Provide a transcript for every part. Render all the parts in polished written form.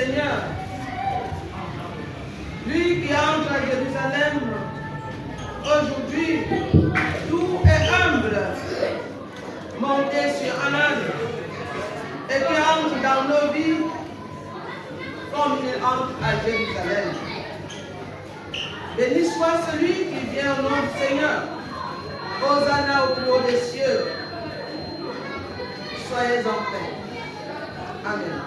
Seigneur. Lui qui entre à Jérusalem, aujourd'hui, tout est humble, monté sur un âne, et qui entre dans nos vies comme il entre à Jérusalem. Béni soit celui qui vient au nom du Seigneur. Hosanna au plus haut des cieux. Soyez en paix. Amen.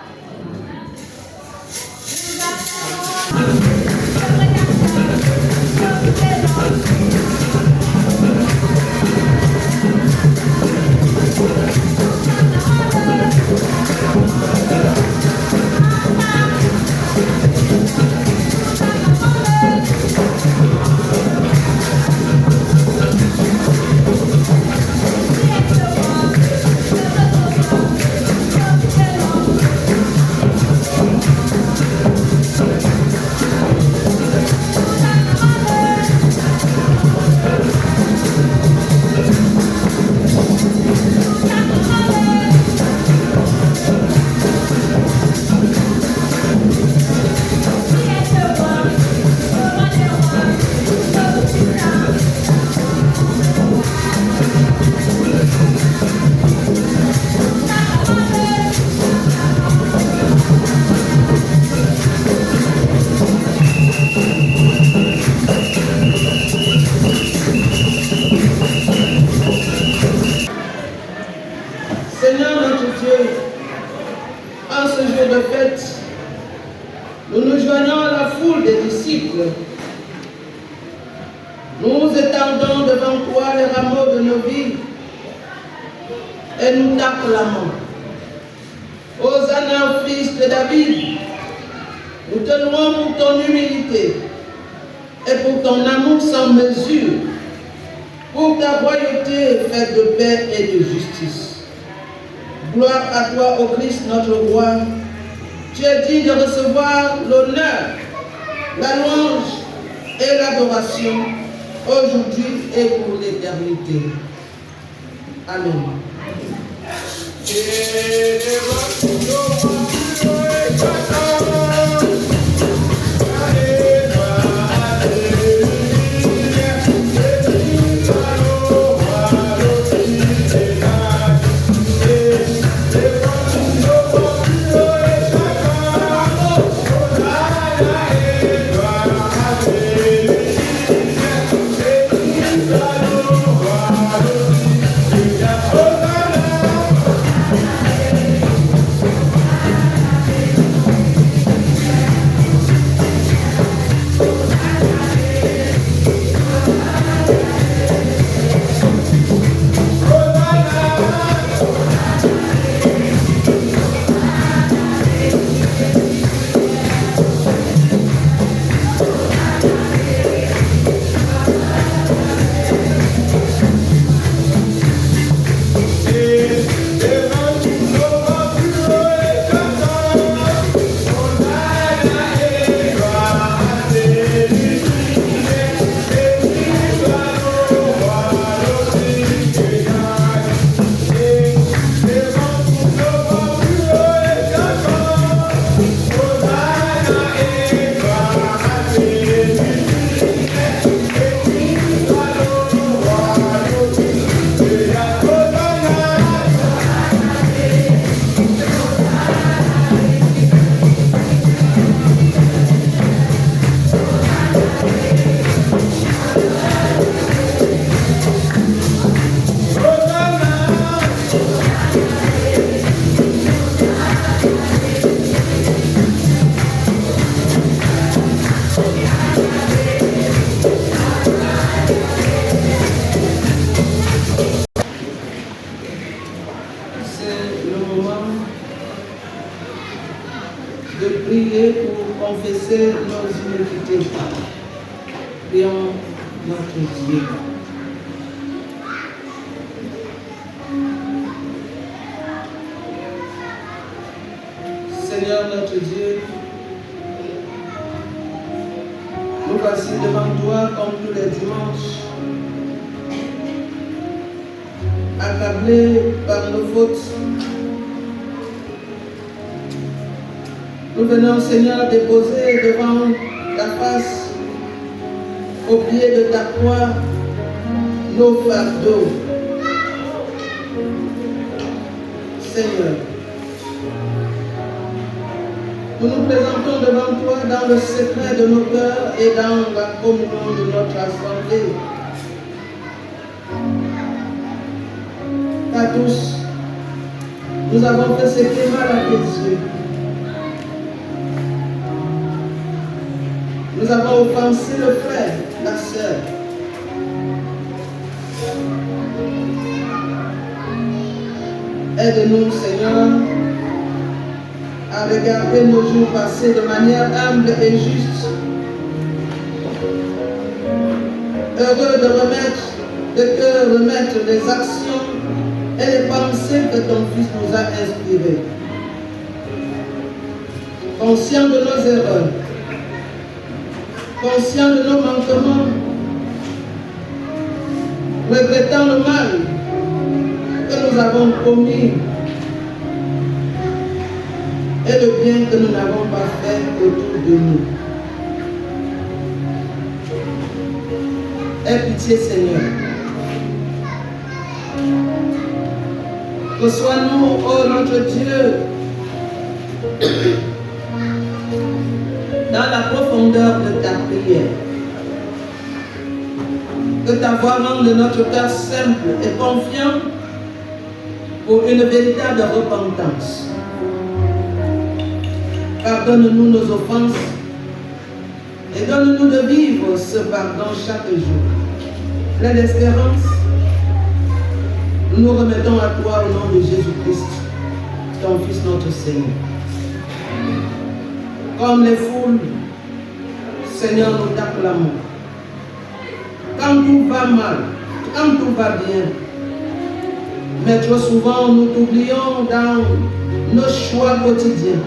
Seigneur notre Dieu, en ce jour de fête, nous nous joignons à la foule des disciples. Nous étendons devant toi les rameaux de nos vies et nous t'acclamons. Hosanna, fils de David, nous te louons pour ton humilité et pour ton amour sans mesure, pour ta royauté faite de paix et de justice. Gloire à toi, ô Christ, notre roi. Tu es digne de recevoir l'honneur, la louange et l'adoration, aujourd'hui et pour l'éternité. Amen. De prier pour confesser nos iniquités. Prions notre Dieu. Seigneur notre Dieu, nous voici devant toi comme tous les dimanches, accablés par nos fautes, Nous venons, Seigneur, déposer devant ta face, au pied de ta croix, nos fardeaux. Seigneur, nous nous présentons devant toi dans le secret de nos cœurs et dans la communion de notre assemblée. Car tous, nous avons fait ce qui est mal à tes yeux. Nous avons offensé le frère, la sœur. Aide-nous, Seigneur, à regarder nos jours passés de manière humble et juste. Heureux de remettre les actions et les pensées que ton Fils nous a inspirées. Conscient de nos erreurs, conscient de nos manquements, regrettant le mal que nous avons commis et le bien que nous n'avons pas fait autour de nous. Aie pitié, Seigneur. Reçois-nous, ô notre Dieu, dans la profondeur de ta prière. Que ta voix rende notre cœur simple et confiant pour une véritable repentance. Pardonne-nous nos offenses et donne-nous de vivre ce pardon chaque jour. Plein d'espérance, nous nous remettons à toi au nom de Jésus-Christ, ton Fils notre Seigneur. Comme les foules, Seigneur, nous t'acclamons. Quand tout va mal, quand tout va bien, mais trop souvent nous t'oublions dans nos choix quotidiens.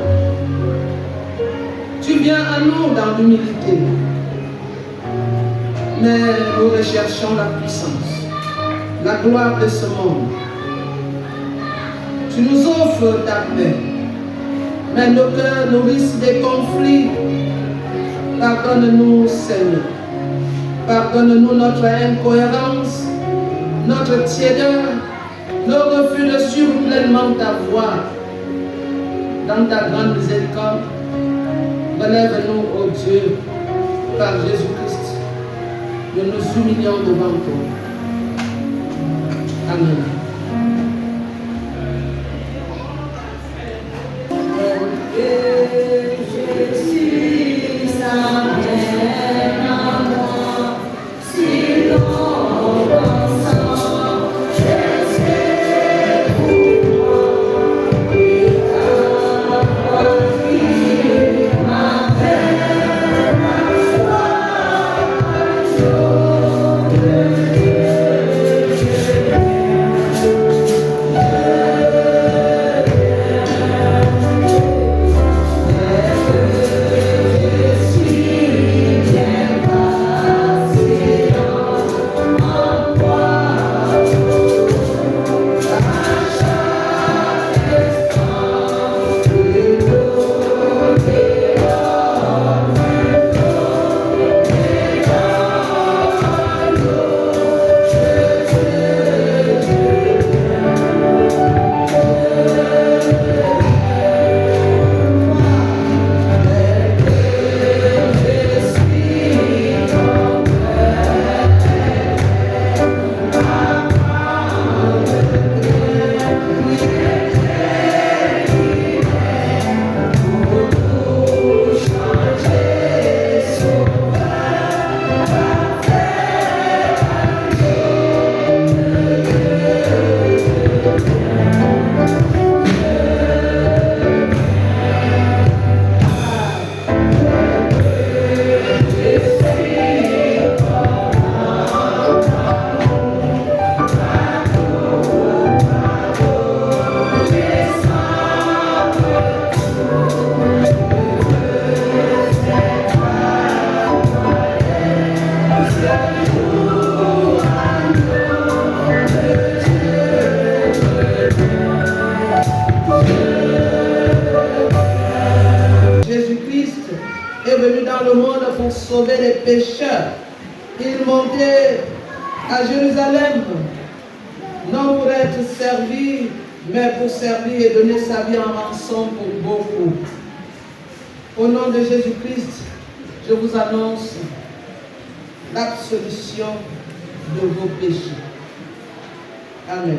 Tu viens à nous dans l'humilité, mais nous recherchons la puissance, la gloire de ce monde. Tu nous offres ta paix, mais nos cœurs nourrissent des conflits. Pardonne-nous, Seigneur. Pardonne-nous notre incohérence, notre tiédeur, nos refus de suivre pleinement ta voix. Dans ta grande miséricorde, relève-nous, ô Dieu, par Jésus-Christ. Nous nous humilions devant toi. Amen. est venu dans le monde pour sauver les pécheurs. Il montait à Jérusalem, non pour être servi, mais pour servir et donner sa vie en rançon pour beaucoup. Au nom de Jésus-Christ, je vous annonce l'absolution de vos péchés. Amen.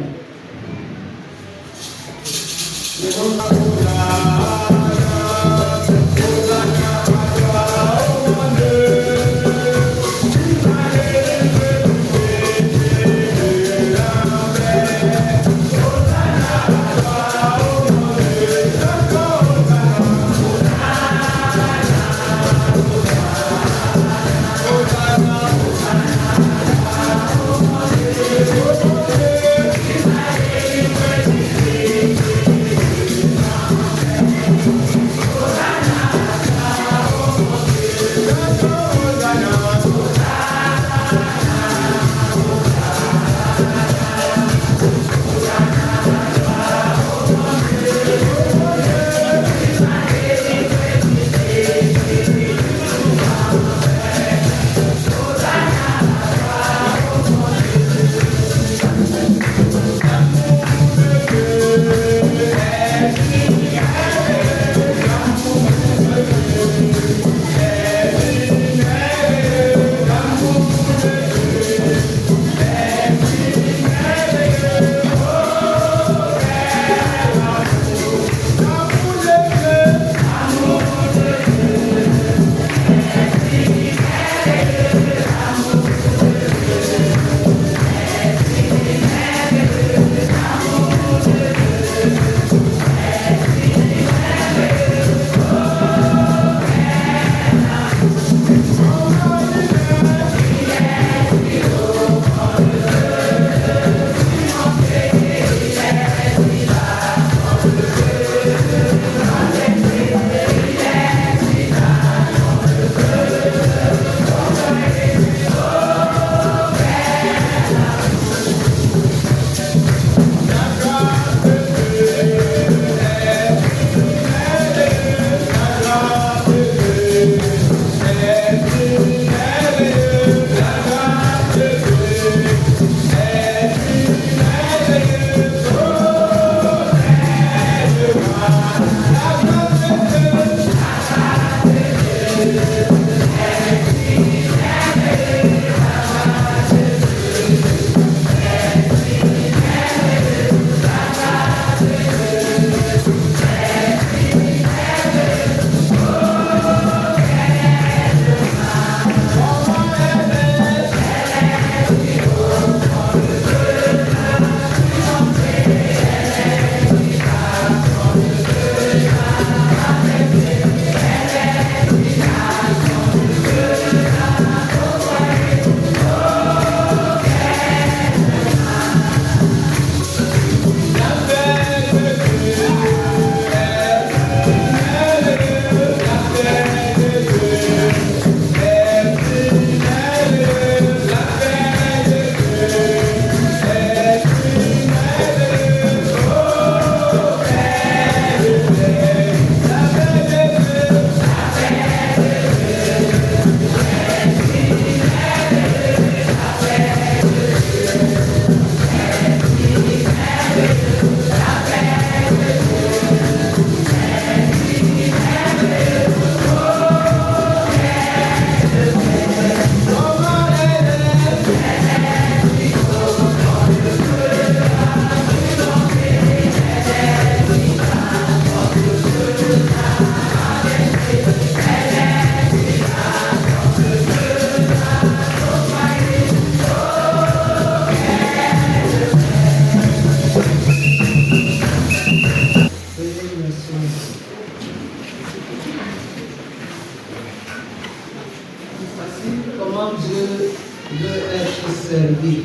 Comment Dieu veut être servi.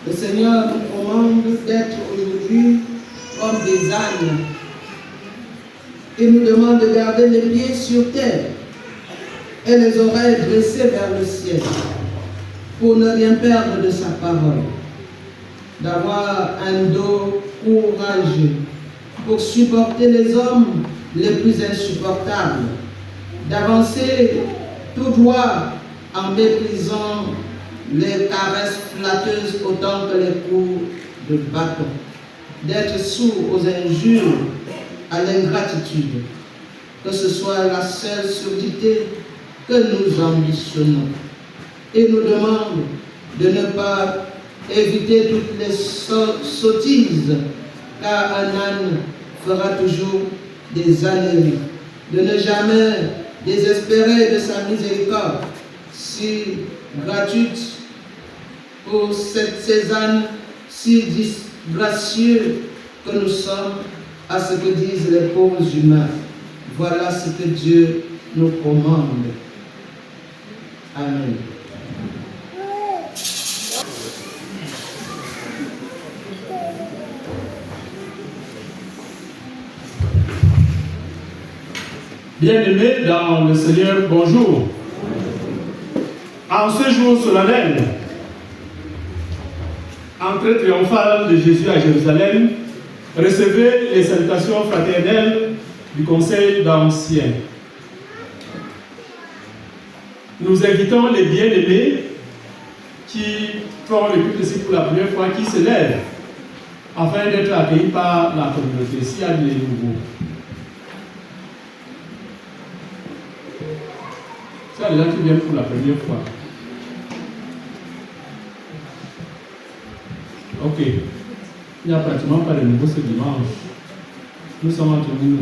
Le Seigneur nous commande d'être aujourd'hui comme des ânes. Il nous demande de garder les pieds sur terre et les oreilles dressées vers le ciel pour ne rien perdre de sa parole. D'avoir un dos courageux pour supporter les hommes les plus insupportables, d'avancer tout droit en méprisant les caresses flatteuses autant que les coups de bâton, d'être sourd aux injures, à l'ingratitude, que ce soit la seule surdité que nous ambitionnons, et nous demande de ne pas éviter toutes les sottises, car un âne fera toujours des âneries, de ne jamais désespérer de sa miséricorde, si gratuite pour ces ânes si disgracieux que nous sommes, à ce que disent les pauvres humains. Voilà ce que Dieu nous commande. Amen. Bien-aimés dans le Seigneur, bonjour. En ce jour solennel, entrée triomphale de Jésus à Jérusalem, recevez les salutations fraternelles du Conseil d'anciens. Nous invitons les bien-aimés qui font le culte ici pour la première fois, qui se lèvent, afin d'être accueillis par la communauté, s'il y a des nouveaux. Ça, les gens qui viennent pour la première fois. Ok. Il n'y a pratiquement pas de nouveau ce dimanche. Nous sommes entre nous.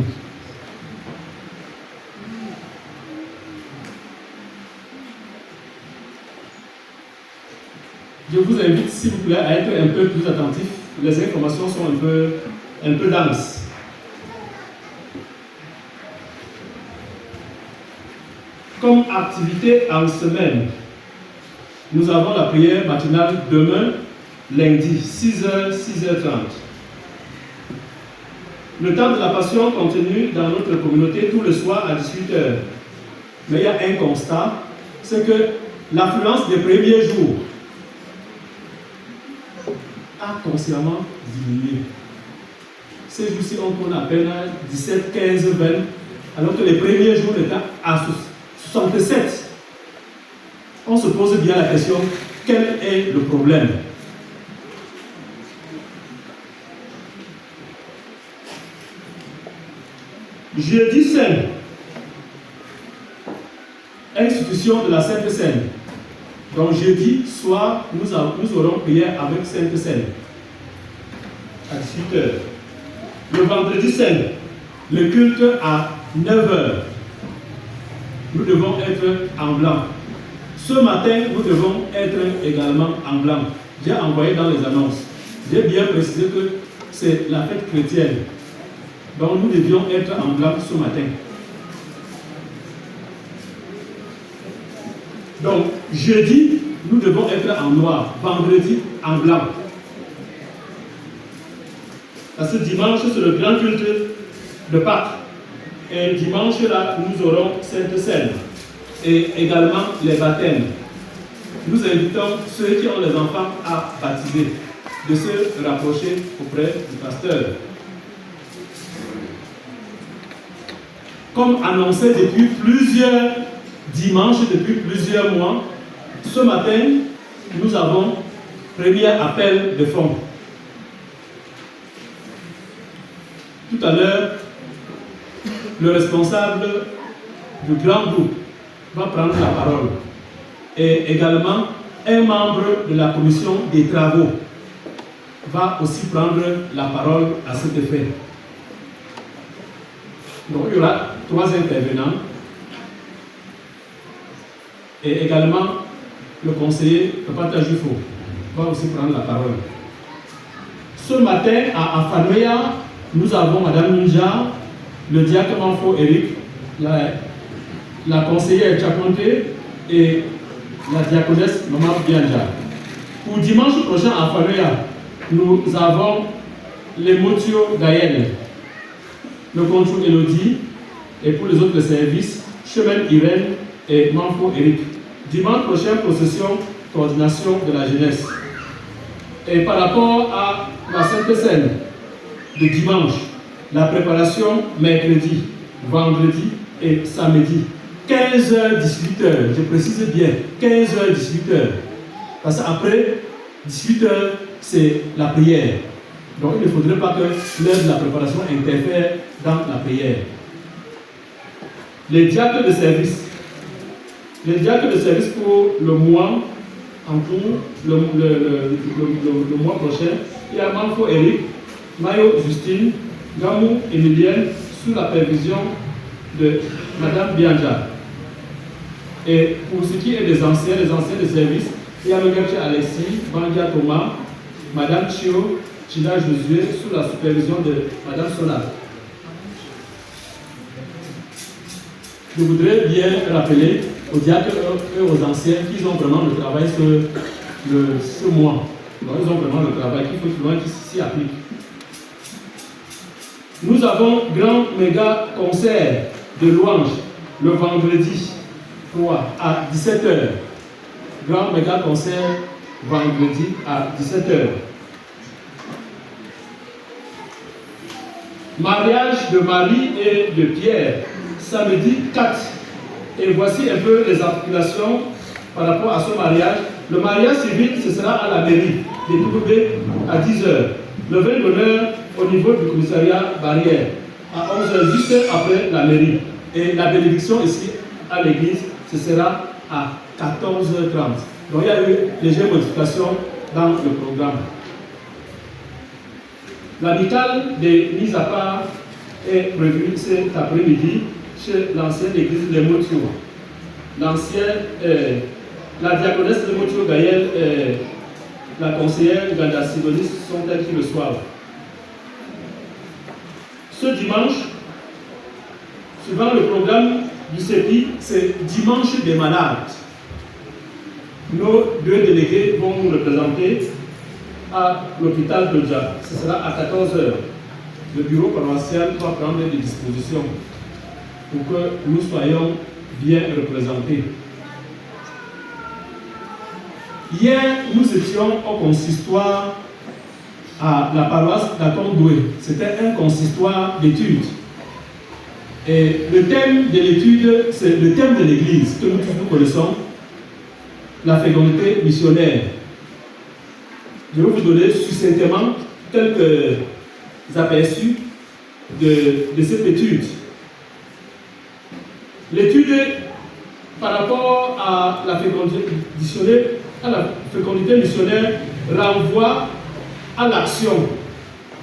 Je vous invite, s'il vous plaît, à être un peu plus attentifs. Les informations sont un peu denses. Comme activité en semaine, nous avons la prière matinale demain, lundi, 6h, 6h30. Le temps de la Passion continue dans notre communauté tout le soir à 18h. Mais il y a un constat, c'est que l'affluence des premiers jours a consciemment diminué. Ces jours-ci, on tourne à peine à 17, 15, 20, alors que les premiers jours étaient à 67. On se pose bien la question, quel est le problème? Jeudi Saint, institution de la Sainte Seine. Donc jeudi soir, nous aurons prière avec Sainte Seine à 18h. Le vendredi Saint, le culte à 9h. Nous devons être en blanc. Ce matin, nous devons être également en blanc. J'ai envoyé dans les annonces. J'ai bien précisé que c'est la fête chrétienne. Donc nous devions être en blanc ce matin. Donc jeudi, nous devons être en noir. Vendredi, en blanc. Parce que dimanche, c'est le grand culte de Pâques. Et dimanche, là, nous aurons Sainte Seine. Et également les baptêmes. Nous invitons ceux qui ont les enfants à baptiser, de se rapprocher auprès du pasteur. Comme annoncé depuis plusieurs dimanches, depuis plusieurs mois, ce matin, nous avons premier appel de fonds. Tout à l'heure, le responsable du grand groupe va prendre la parole. Et également, un membre de la commission des travaux va aussi prendre la parole à cet effet. Donc, il y aura 3 intervenants. Et également, le conseiller Papa Tajifo va aussi prendre la parole. Ce matin, à Afanoya, nous avons Madame Ninja, le diacre Manfo Eric, la conseillère Tchakonte et la diaconesse Maman Bianja. Pour dimanche prochain à Afanoya, nous avons les Motio Gaël, le contrôle Elodie, et pour les autres services, Chemin Irène et Manfo Eric. Dimanche prochain, procession, coordination de la jeunesse. Et par rapport à la Sainte Seine de dimanche, la préparation mercredi, vendredi et samedi. 15h, 18h, je précise bien, 15h, 18h. Parce qu'après 18h, c'est la prière. Donc il ne faudrait pas que l'heure de la préparation interfère dans la prière. Les diacres de service. Les diacres de service pour le mois en cours, le mois prochain, il y a Manfo Eric, Mayo Justine, Gamou Emilienne, sous la supervision de Madame Bianja. Et pour ce qui est des anciens de service, il y a le Gauthier Alexis, Bandia Thomas, Madame Chio, China Josué, sous la supervision de Madame Sola. Je voudrais bien rappeler aux diacres et aux anciens qu'ils ont vraiment le travail ce mois. Donc, ils ont vraiment le travail qu'il faut qu'ils s'y appliquent. Nous avons grand méga concert de louanges le vendredi 3 à 17h. Grand méga concert vendredi à 17h. Mariage de Marie et de Pierre, samedi 4. Et voici un peu les articulations par rapport à ce mariage. Le mariage civil, ce sera à la mairie, des WB à 10h. Le vin d'honneur au niveau du commissariat barrière, à 11h, juste après la mairie. Et la bénédiction ici, à l'église, ce sera à 14h30. Donc il y a eu légère modification dans le programme. L'amicale des mises à part est prévue cet après-midi chez l'ancienne église de Motio. La diaconesse de Motio Gaël et la conseillère Ganda Sidonis sont elles qui le reçoivent. Ce dimanche, suivant le programme du CEPI, c'est dimanche des malades. Nos deux délégués vont nous représenter à l'hôpital de Dja. Ce sera à 14h. Le bureau paroissial va prendre des dispositions pour que nous soyons bien représentés. Hier, nous étions au consistoire à la paroisse d'Akondoué. C'était un consistoire d'études. Et le thème de l'étude, c'est le thème de l'Église que nous tous connaissons, la fécondité missionnaire. Je vais vous donner succinctement quelques aperçus de cette étude. L'étude par rapport à la fécondité missionnaire renvoie à l'action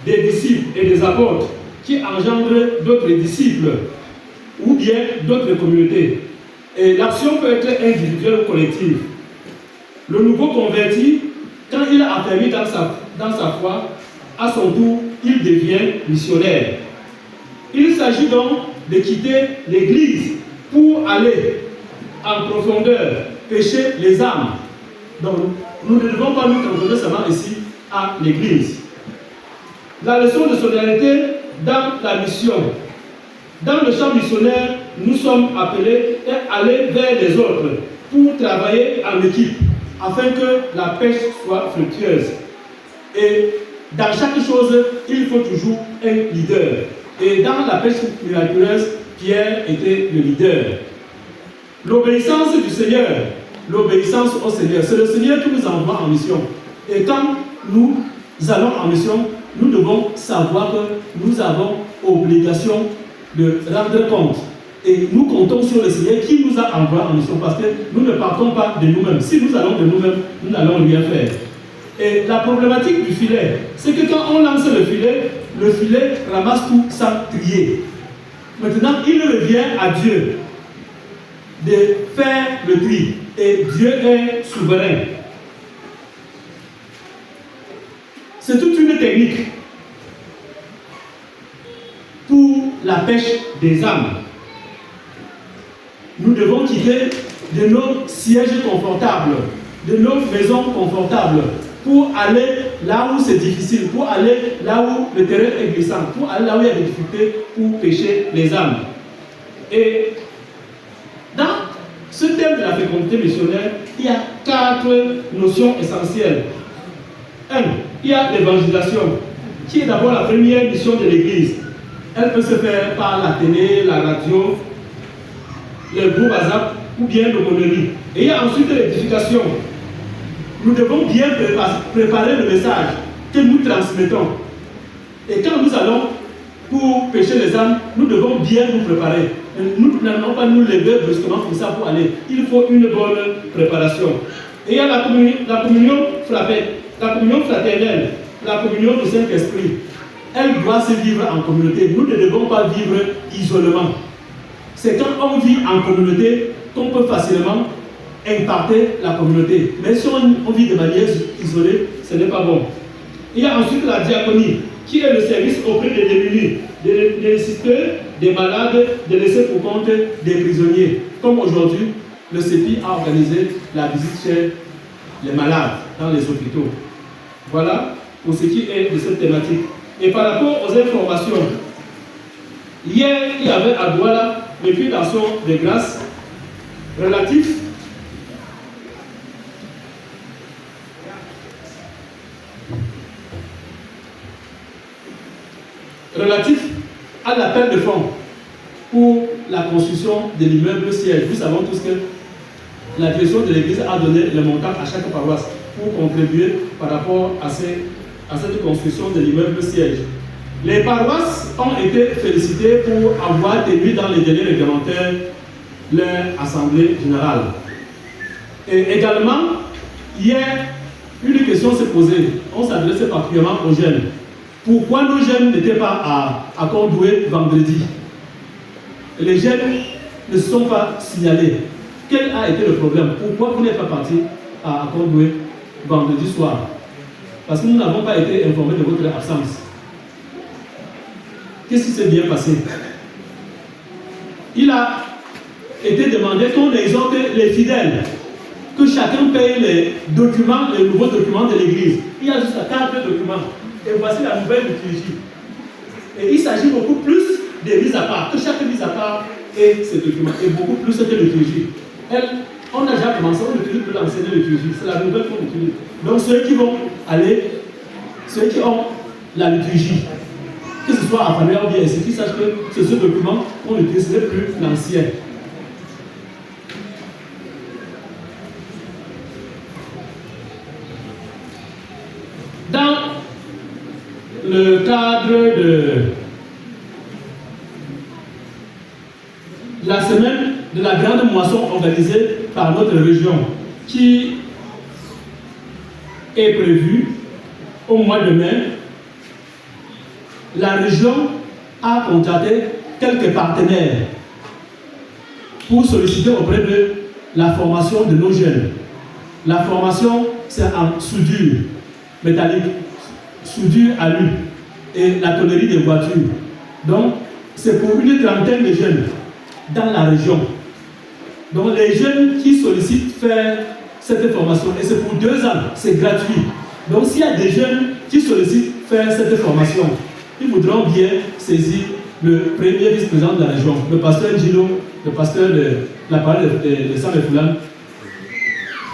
des disciples et des apôtres qui engendrent d'autres disciples ou bien d'autres communautés. Et l'action peut être individuelle ou collective. Le nouveau converti, quand il a affermi dans sa foi, à son tour, il devient missionnaire. Il s'agit donc de quitter l'Église pour aller en profondeur pêcher les âmes. Donc, nous ne devons pas nous cantonner seulement ici à l'Église. La leçon de solidarité dans la mission. Dans le champ missionnaire, nous sommes appelés à aller vers les autres pour travailler en équipe afin que la pêche soit fructueuse. Et dans chaque chose, il faut toujours un leader. Et dans la pêche miraculeuse, Pierre était le leader. L'obéissance du Seigneur, l'obéissance au Seigneur, c'est le Seigneur qui nous envoie en mission. Et quand nous allons en mission, nous devons savoir que nous avons obligation de rendre compte. Et nous comptons sur le Seigneur qui nous a envoyés en mission parce que nous ne partons pas de nous-mêmes. Si nous allons de nous-mêmes, nous n'allons rien faire. Et la problématique du filet, c'est que quand on lance le filet ramasse tout sans trier. Maintenant, il revient à Dieu de faire le tri. Et Dieu est souverain. C'est toute une technique pour la pêche des âmes. Nous devons quitter de nos sièges confortables, de nos maisons confortables, pour aller là où c'est difficile, pour aller là où le terrain est glissant, pour aller là où il y a des difficultés, pour pêcher les âmes. Et dans ce thème de la fécondité missionnaire, il y a 4 notions essentielles. 1. Il y a l'évangélisation, qui est d'abord la première mission de l'Église. Elle peut se faire par la télé, la radio, le groupe WhatsApp ou bien l'aumônerie. Et il y a ensuite l'édification. Nous devons bien préparer le message que nous transmettons. Et quand nous allons pour pêcher les âmes, nous devons bien nous préparer. Nous n'allons pas nous lever brusquement comme ça pour aller. Il faut une bonne préparation. Et il y a la communion fraternelle, la communion du Saint-Esprit. Elle doit se vivre en communauté. Nous ne devons pas vivre isolement. C'est quand on vit en communauté qu'on peut facilement impacter la communauté. Mais si on vit de manière isolée, ce n'est pas bon. Il y a ensuite la diaconie, qui est le service auprès des démunis, des nécessiteux, des malades, des laissés pour compte des prisonniers. Comme aujourd'hui, le CEPI a organisé la visite chez les malades dans les hôpitaux. Voilà pour ce qui est de cette thématique. Et par rapport aux informations, hier, il y avait à Douala le puits d'action de grâce relatif à l'appel de fonds pour la construction de l'immeuble siège. Nous savons tous que la direction de l'église a donné le montant à chaque paroisse pour contribuer par rapport à cette construction de l'immeuble siège. Les paroisses ont été félicitées pour avoir tenu dans les délais réglementaires leur assemblée générale. Et également, hier, une question s'est posée. On s'adressait particulièrement aux jeunes. Pourquoi nos jeunes n'étaient pas à Condoué vendredi? Les jeunes ne se sont pas signalés. Quel a été le problème? Pourquoi vous n'êtes pas partis à Condoué vendredi soir? Parce que nous n'avons pas été informés de votre absence. Qu'est-ce qui s'est bien passé? Il a été demandé qu'on exhorte les fidèles, que chacun paye les documents, les nouveaux documents de l'église. Il y a jusqu'à 4 documents. Et voici la nouvelle liturgie. Et il s'agit beaucoup plus des mises à part, que chaque mise à part ait ces documents, et beaucoup plus que la liturgie. On a déjà commencé, on utilise plus l'ancienne liturgie, c'est la nouvelle qu'on utilise. Donc ceux qui vont aller, ceux qui ont la liturgie, que ce soit à famille ou bien ceux qui sachent que c'est ce document qu'on utilise, ce n'est plus l'ancien. Dans le cadre de la semaine de la grande moisson organisée par notre région, qui est prévue au mois de mai, la région a contacté quelques partenaires pour solliciter auprès de la formation de nos jeunes. La formation, c'est en soudure métallique, soudure à l'huile et la tonnerie des voitures. Donc, c'est pour une trentaine de jeunes dans la région. Donc, les jeunes qui sollicitent faire cette formation, et c'est pour 2 ans, c'est gratuit. Donc, s'il y a des jeunes qui sollicitent faire cette formation, ils voudront bien saisir le premier vice-président de la région, le pasteur Gilo, le pasteur de la parole de Sam et Foulan.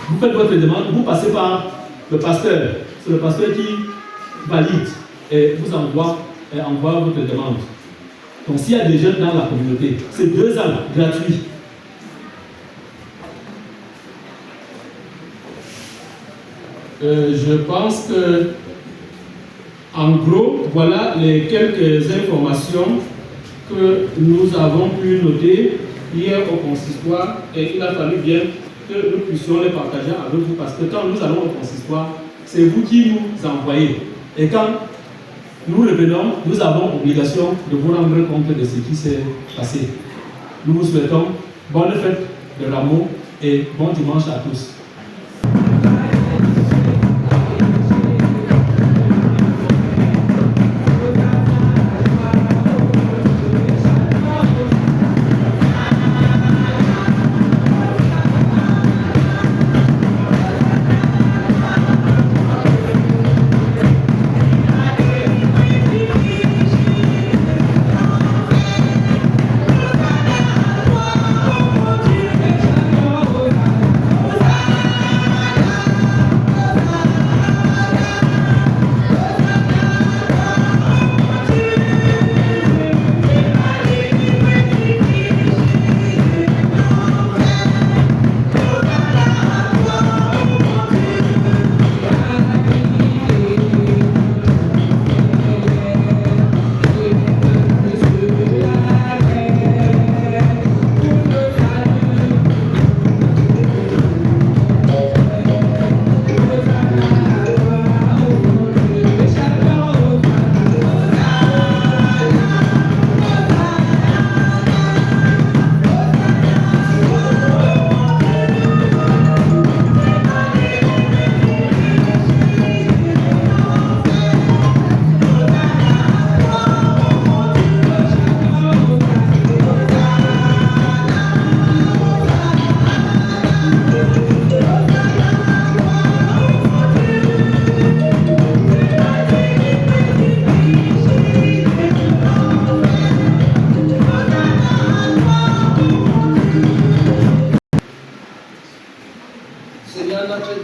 Vous faites votre demande, vous passez par le pasteur. C'est le pasteur qui valide et vous envoie votre demande. Donc s'il y a des jeunes dans la communauté, c'est 2 ans gratuits. Je pense que, en gros, voilà les quelques informations que nous avons pu noter hier au consistoire, et il a fallu bien que nous puissions les partager avec vous, parce que quand nous allons au consistoire, c'est vous qui nous envoyez. Et quand nous revenons, nous avons obligation de vous rendre compte de ce qui s'est passé. Nous vous souhaitons bonne fête de Rameau et bon dimanche à tous.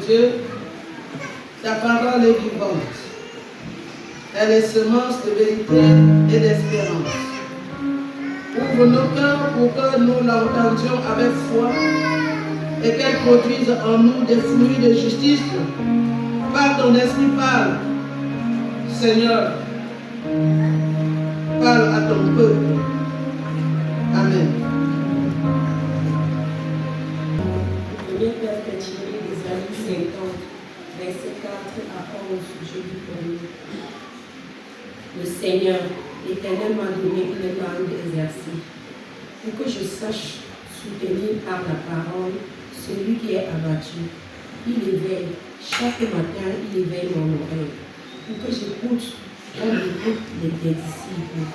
Dieu, ta parole est vivante. Elle est semence de vérité et d'espérance. Ouvre nos cœurs pour que nous l'entendions avec foi et qu'elle produise en nous des fruits de justice. Par ton esprit, parle, Seigneur, parle à ton peuple. Amen. Premier verset tiré d'Ésaïe 50, versets 4 à 11, je lis pour nous. Le Seigneur, l'Éternel, m'a donné une langue exercée, pour que je sache soutenir par la parole celui qui est abattu. Il éveille, chaque matin, il éveille mon oreille, pour que j'écoute comme écoute des disciples.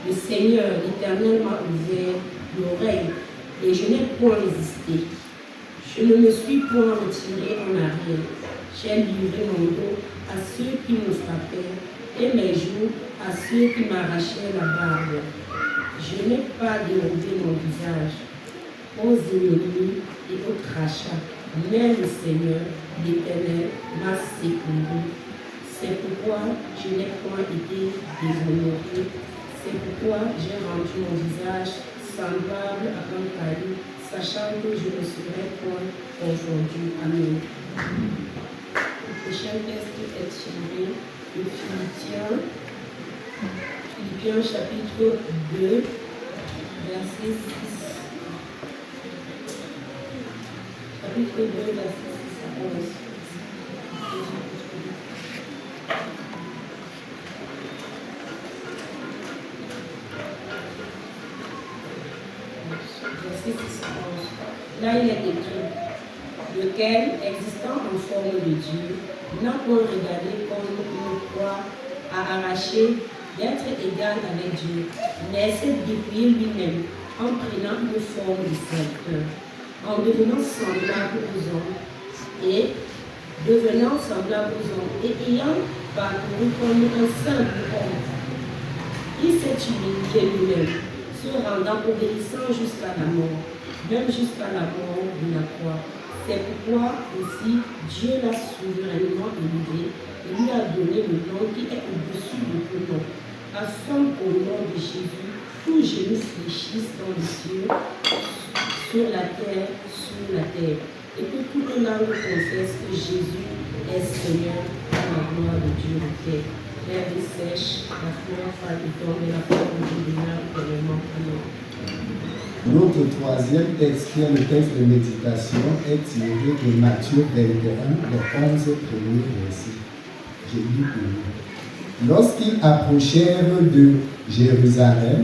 Le Seigneur, l'Éternel, m'a ouvert l'oreille et je n'ai point résisté. Je ne me suis point retiré en arrière. J'ai livré mon dos à ceux qui me frappaient et mes joues à ceux qui m'arrachaient la barbe. Je n'ai pas dérobé mon visage aux ennemis et aux crachats, mais le Seigneur, l'Éternel, m'a sécuré. C'est pourquoi je n'ai point été déshonoré. C'est pourquoi j'ai rendu mon visage semblable à un caillou, sachant que je ne serai point confondu. Amen. Le prochain texte est tiré de Philippiens chapitre 2, verset 6. Chapitre 2, verset 6 à 11. Là, il est écrit, lequel, existant en forme de Dieu, n'a point regardé comme une croix à arracher d'être égal avec Dieu, mais s'est dépouillé lui-même en prenant une forme de serviteur, en devenant semblable aux hommes et ayant parcouru comme un simple homme. Il s'est humilié lui-même, se rendant obéissant jusqu'à la mort, même jusqu'à la mort de la croix. C'est pourquoi aussi Dieu l'a souverainement élevé et lui a donné le nom qui est au-dessus de tout nom, afin qu'au nom de Jésus, tout genou fléchisse dans les cieux, sur la terre, sous la terre, et que toute langue confesse que Jésus est Seigneur à la gloire de Dieu le Père. L'herbe sèche, la fleur fade et tombe, et la parole de Dieu demeure éternellement. Amen. Notre troisième texte, qui est le texte de méditation, est tiré de Matthieu 21, les 11 premiers versets. Je lis pour vous. Lorsqu'ils approchèrent de Jérusalem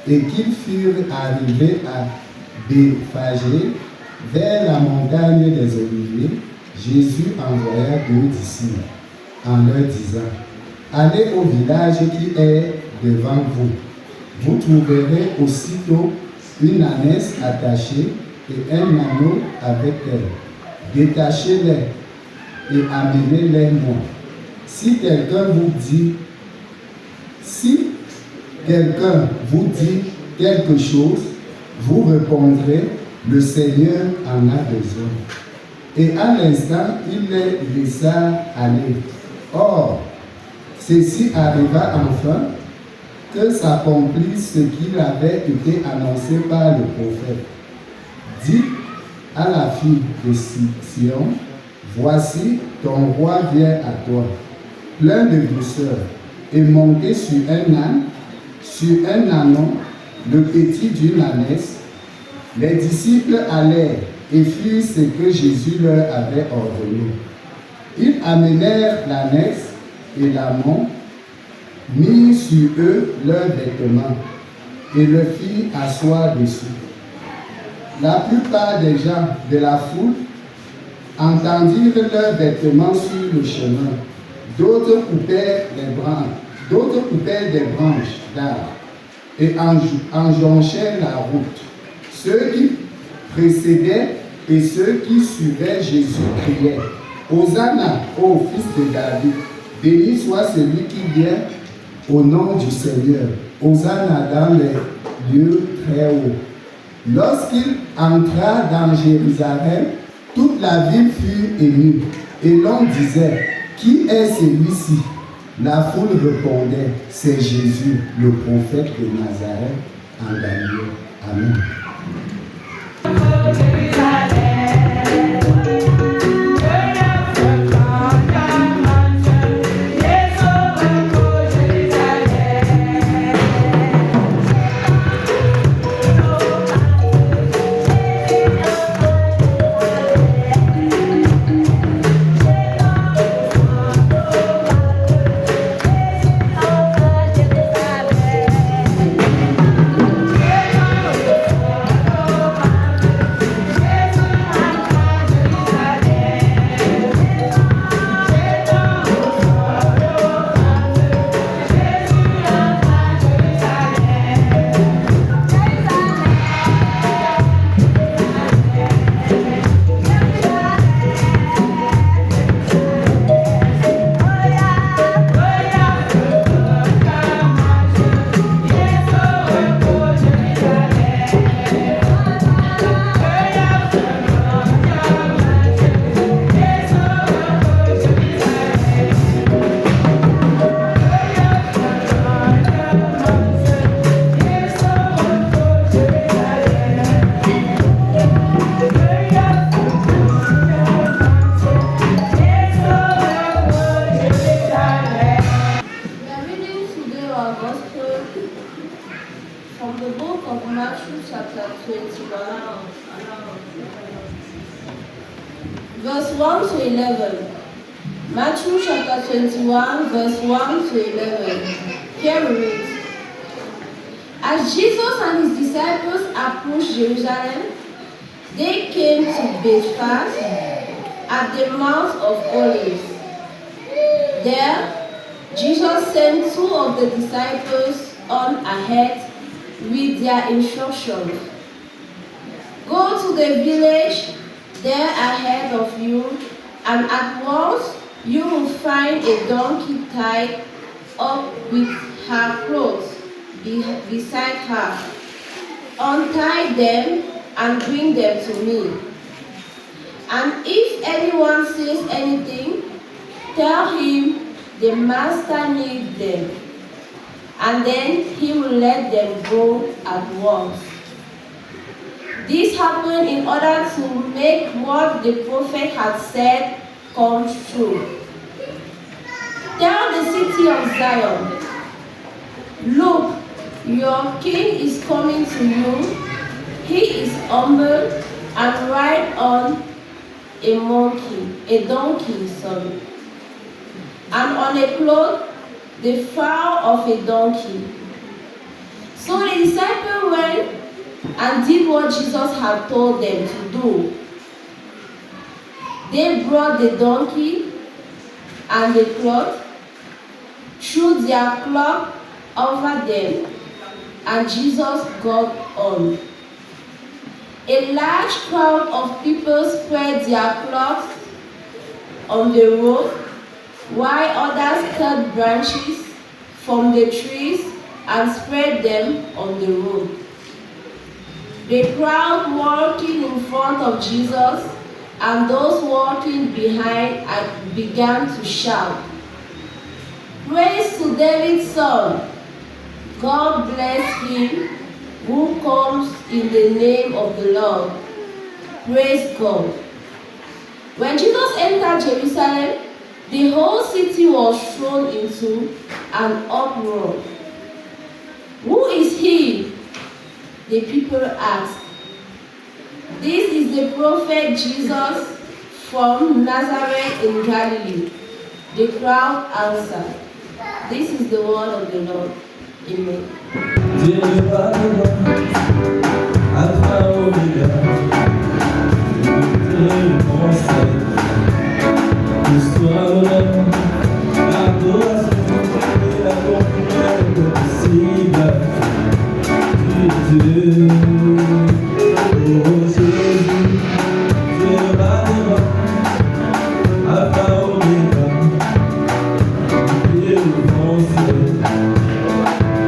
et qu'ils furent arrivés à Béphagée, vers la montagne des Oliviers, Jésus envoya 2 disciples en leur disant, allez au village qui est devant vous. Vous trouverez aussitôt une ânesse attachée et un agneau avec elle. Détachez-les et amenez-les moi. Si quelqu'un vous dit quelque chose, vous répondrez, le Seigneur en a besoin. Et à l'instant, il les laissa aller. Or, ceci arriva enfin, que s'accomplisse ce qui avait été annoncé par le prophète. Dites à la fille de Sion, voici ton roi vient à toi, plein de douceur, et monté sur un âne, sur un ânon, le petit d'une ânesse. Les disciples allèrent et firent ce que Jésus leur avait ordonné. Ils amenèrent l'ânesse et l'amont, mirent sur eux leurs vêtements et le firent asseoir dessus. La plupart des gens de la foule entendirent leurs vêtements sur le chemin. D'autres coupèrent des branches d'arbres et enjonchèrent la route. Ceux qui précédaient et ceux qui suivaient Jésus criaient, Hosanna, ô fils de David, béni soit celui qui vient au nom du Seigneur. Hosanna dans les lieux très hauts. Lorsqu'il entra dans Jérusalem, Toute la ville fut émue, et l'on disait, qui est celui-ci? La foule répondait, c'est Jésus, le prophète de Nazareth en Galilée. Amen. From the book of Matthew chapter 21, verse 1 to 11. Matthew chapter 21, verse 1 to 11. Here we read. As Jesus and his disciples approached Jerusalem, they came to Bethphage at the Mount of Olives. There, Jesus sent two of the disciples on ahead with their instructions. Go to the village there ahead of you, and at once you will find a donkey tied up with her clothes beside her. Untie them and bring them to me. And if anyone says anything, tell him the master needs them, and then he will let them go at once. This happened in order to make what the prophet had said come true. Tell the city of Zion, look, your king is coming to you. He is humble and ride on a donkey, and on a cloth, the foal of a donkey. So the disciples went and did what Jesus had told them to do. They brought the donkey and the cloth, threw their cloak over them, and Jesus got on. A large crowd of people spread their cloaks on the road, while others cut branches from the trees and spread them on the road. The crowd walking in front of Jesus and those walking behind began to shout, "Praise to David's son! God bless him who comes in the name of the Lord. Praise God." When Jesus entered Jerusalem, the whole city was thrown into an uproar. "Who is he?" the people asked. "This is the prophet Jesus from Nazareth in Galilee," the crowd answered. This is the word of the Lord. Amen.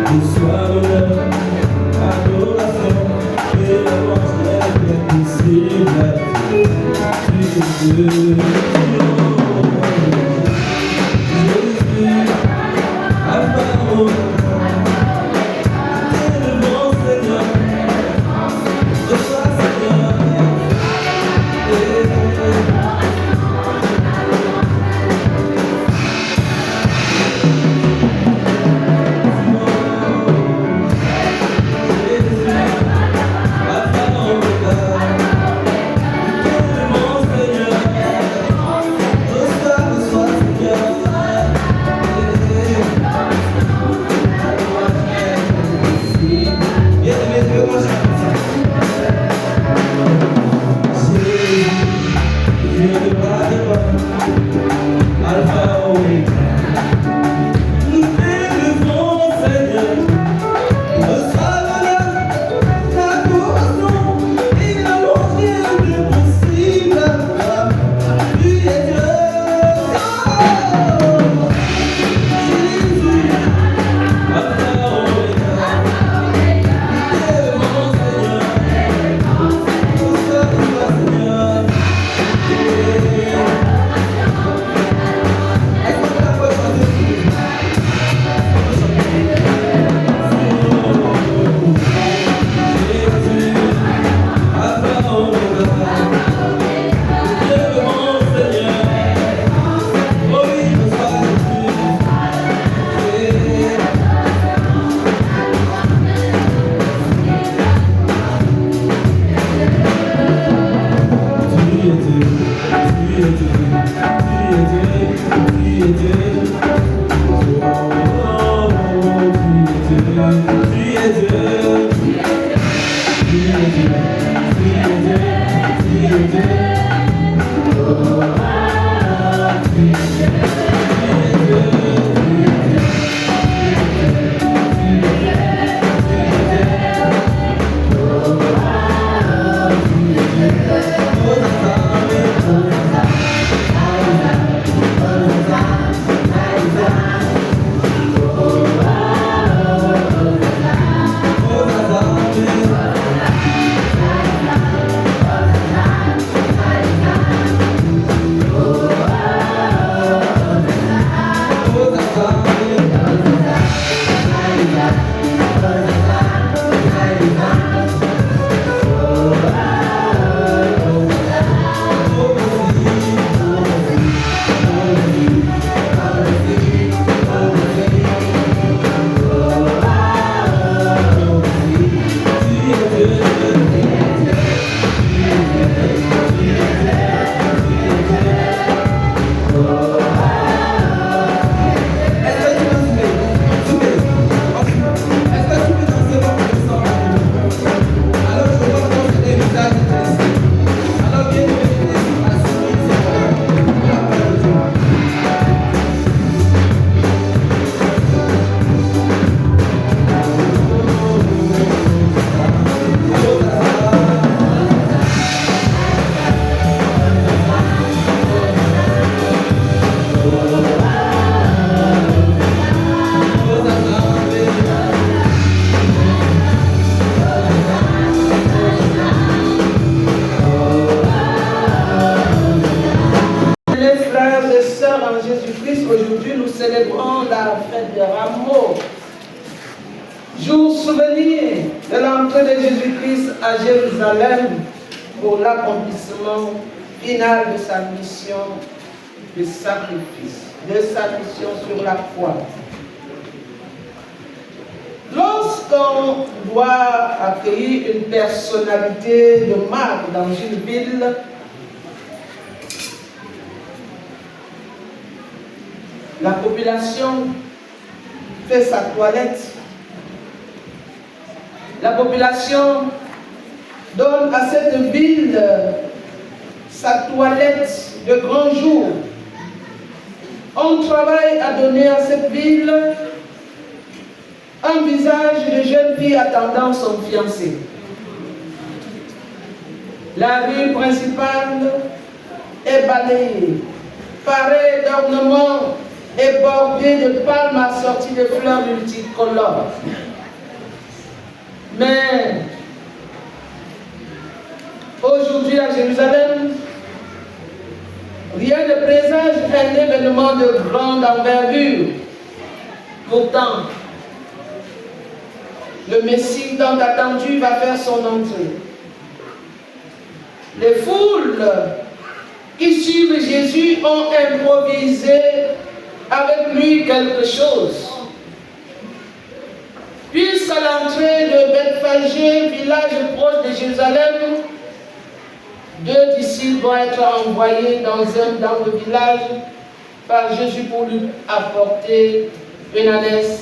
Sois l'honneur, adoration. Aujourd'hui, nous célébrons la fête de Rameaux. Jour souvenir de l'entrée de Jésus-Christ à Jérusalem pour l'accomplissement final de sa mission de sacrifice, de sa mission sur la croix. Lorsqu'on doit accueillir une personnalité de marque dans une ville, la population fait sa toilette. La population donne à cette ville sa toilette de grand jour. On travaille à donner à cette ville un visage de jeune fille attendant son fiancé. La rue principale est balayée, parée d'ornements et bordée de palmes assorties de fleurs multicolores. Mais aujourd'hui à Jérusalem, rien ne présage un événement de grande envergure. Pourtant, le Messie tant attendu va faire son entrée. Les foules qui suivent Jésus ont improvisé avec lui quelque chose. Puisqu'à l'entrée de Bethphagée, village proche de Jérusalem, 2 disciples vont être envoyés dans le village par Jésus pour lui apporter une ânesse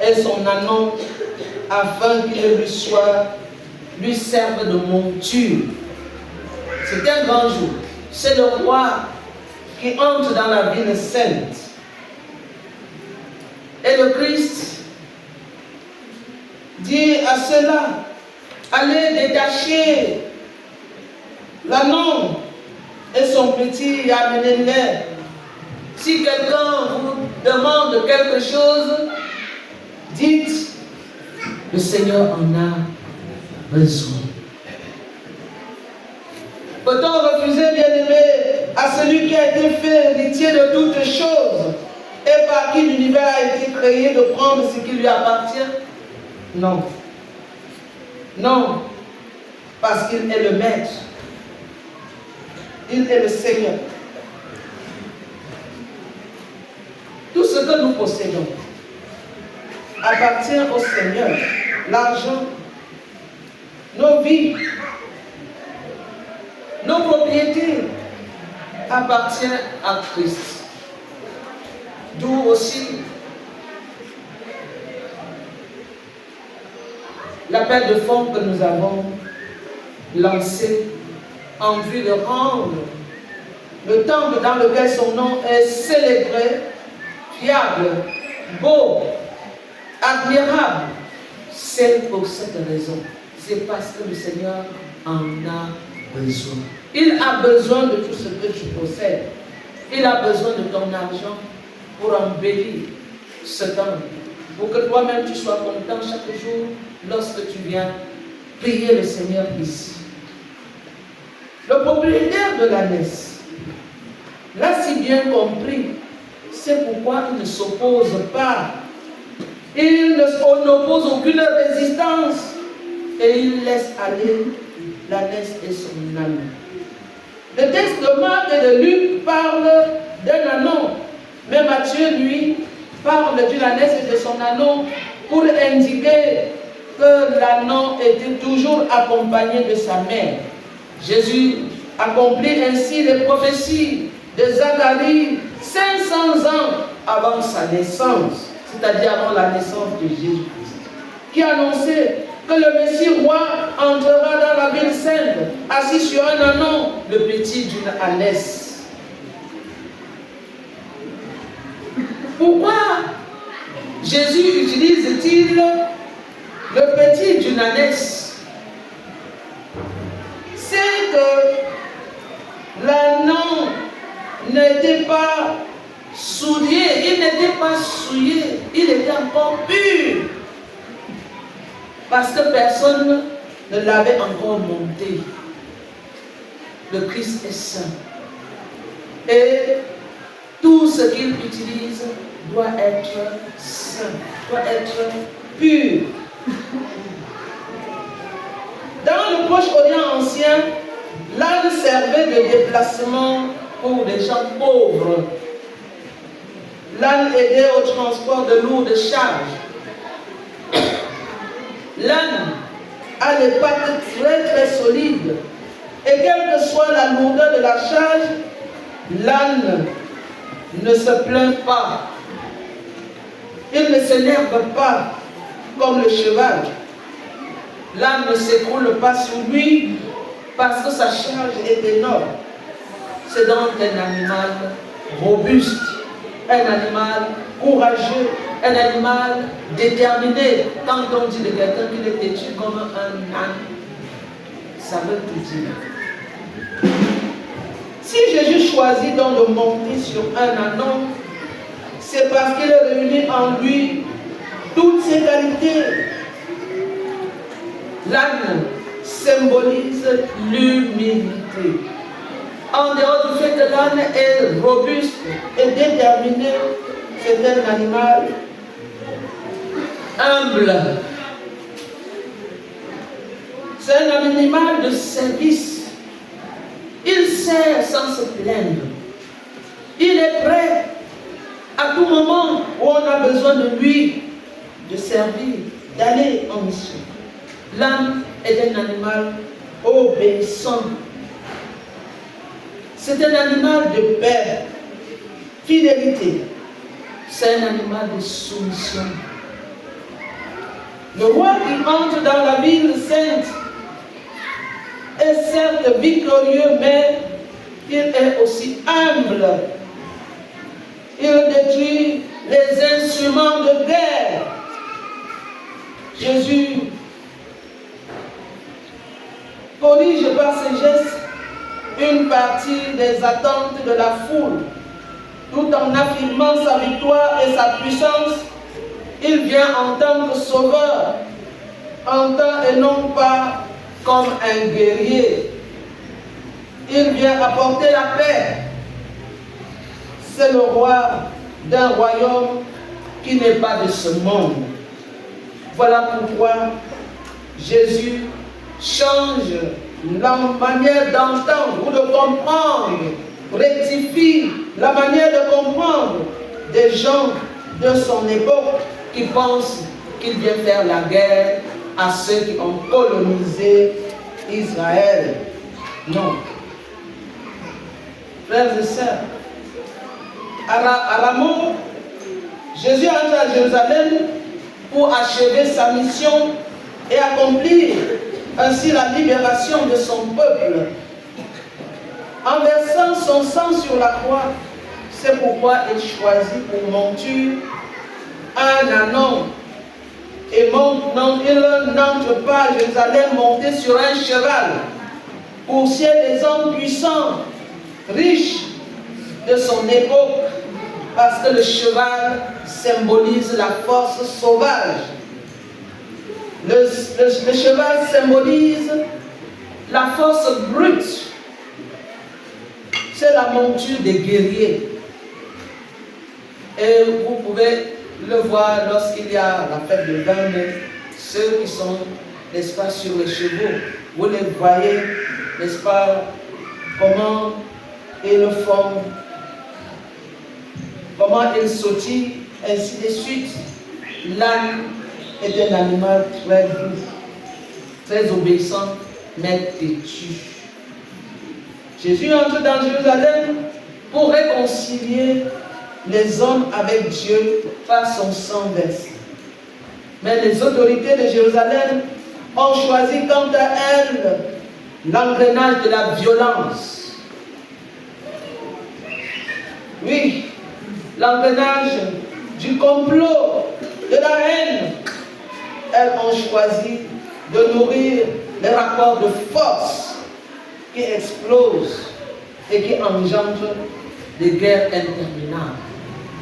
et son ânon afin qu'il lui serve de monture. C'est un grand jour. C'est le roi qui entre dans la ville sainte. Et le Christ dit à ceux-là, allez détacher l'ânon et son petit et amenez-les. Si quelqu'un vous demande quelque chose, dites, le Seigneur en a besoin. Peut-on refuser, bien-aimé, à celui qui a été fait héritier de toutes choses et par qui l'univers a été créé de prendre ce qui lui appartient? Non. Non, parce qu'il est le Maître. Il est le Seigneur. Tout ce que nous possédons appartient au Seigneur. L'argent, nos vies, nos propriétés appartiennent à Christ. D'où aussi l'appel de fonds que nous avons lancé en vue de rendre le temple dans lequel son nom est célébré, fiable, beau, admirable. C'est pour cette raison. C'est parce que le Seigneur en a besoin. Il a besoin de tout ce que tu possèdes. Il a besoin de ton argent pour embellir ce temple. Pour que toi-même tu sois content chaque jour lorsque tu viens prier le Seigneur ici. Le propriétaire de la messe l'a si bien compris. C'est pourquoi il ne s'oppose pas. Il n'oppose aucune résistance. Et il laisse aller la messe et son âme. Le texte de Marc et de Luc parle d'un anneau. Mais Matthieu, lui, parle d'une ânesse et de son anneau pour indiquer que l'anneau était toujours accompagné de sa mère. Jésus accomplit ainsi les prophéties de Zacharie 500 ans avant sa naissance, c'est-à-dire avant la naissance de Jésus-Christ, qui annonçait que le Messie roi entrera dans la ville sainte, assis sur un anneau, le petit d'une ânesse. Pourquoi Jésus utilise-t-il le petit d'une ânesse? C'est que l'anneau n'était pas souillé, il n'était pas souillé, il était encore pur. Parce que personne ne l'avait encore monté. Le Christ est saint. Et tout ce qu'il utilise doit être saint, doit être pur. Dans le Proche-Orient ancien, l'âne servait de déplacement pour les gens pauvres. L'âne aidait au transport de lourdes charges. L'âne a les pattes très très solides. Et quelle que soit la lourdeur de la charge, l'âne ne se plaint pas. Il ne s'énerve pas comme le cheval. L'âne ne s'écroule pas sur lui parce que sa charge est énorme. C'est donc un animal robuste, un animal courageux, un animal déterminé. Quand on dit de quelqu'un qu'il est têtu comme un âne, ça veut tout dire. Si Jésus choisit donc de monter sur un ânon, c'est parce qu'il a réuni en lui toutes ses qualités. L'âne symbolise l'humilité. En dehors du fait que l'âne est robuste et déterminé, c'est un animal humble. C'est un animal de service. Il sert sans se plaindre. Il est prêt à tout moment où on a besoin de lui, de servir, d'aller en mission. L'âne est un animal obéissant. C'est un animal de paix, fidélité. C'est un animal de soumission. Le roi qui entre dans la ville sainte est certes victorieux, mais il est aussi humble. Il détruit les instruments de guerre. Jésus corrige par ses gestes une partie des attentes de la foule. Tout en affirmant sa victoire et sa puissance, il vient en tant que sauveur, en tant et non pas comme un guerrier. Il vient apporter la paix. C'est le roi d'un royaume qui n'est pas de ce monde. Voilà pourquoi Jésus change la manière d'entendre ou de comprendre, rectifie la manière de comprendre des gens de son époque qui pensent qu'il vient faire la guerre à ceux qui ont colonisé Israël. Non. Frères et sœurs, à Rameau, Jésus entre à Jérusalem pour achever sa mission et accomplir ainsi la libération de son peuple. En versant son sang sur la croix, c'est pourquoi il choisit pour monture un ânon. Et il n'entre pas à Jérusalem monté sur un cheval, pour sied des hommes puissants, riches de son époque, parce que le cheval symbolise la force sauvage. Le cheval symbolise la force brute. C'est la monture des guerriers. Et vous pouvez le voir lorsqu'il y a la fête de 20 mai, ceux qui sont, n'est-ce pas, sur les chevaux. Vous les voyez, n'est-ce pas, comment ils font, comment ils sautillent, ainsi de suite. L'âne est un animal très doux, très obéissant, mais têtu. Jésus entre dans Jérusalem pour réconcilier les hommes avec Dieu par son sang versé. Mais les autorités de Jérusalem ont choisi quant à elles l'engrenage de la violence. Oui, l'engrenage du complot, de la haine. Elles ont choisi de nourrir les rapports de force qui explosent et qui engendrent des guerres interminables.